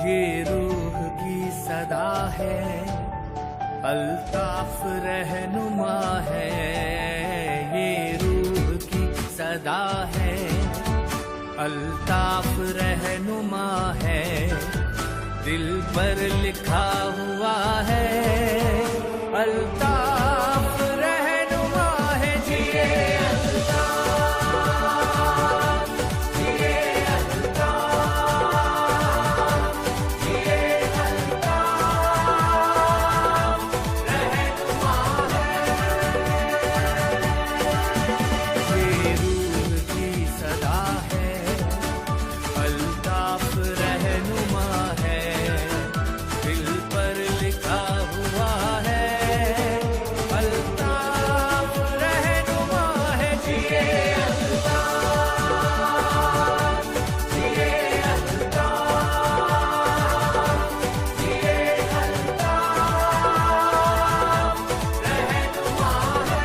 ये रूह की सदा है, अल्ताफ रहनुमा है। ये रूह की सदा है, अल्ताफ रहनुमा है। दिल पर लिखा हुआ है, अल्ताफ रहनुमा है। जिए अल्ताफ, जिए अल्ताफ, जिए अल्ताफ रहनुमा है। ये रूह की सदा है, अल्ताफ रहनुमा है। दिल पर लिखा हुआ है, अल्ताफ रहनुमा है। जिए अल्ताफ, जिए अल्ताफ, जिए अल्ताफ रहनुमा है।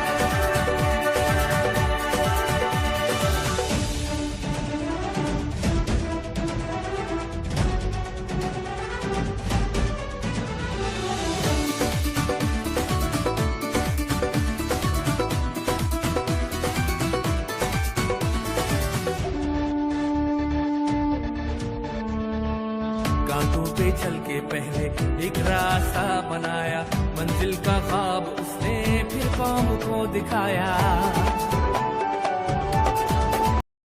कांटों पे चल के पहले एक रास्ता बनाया, मंजिल का ख्वाब उसने फिर कौम को दिखाया।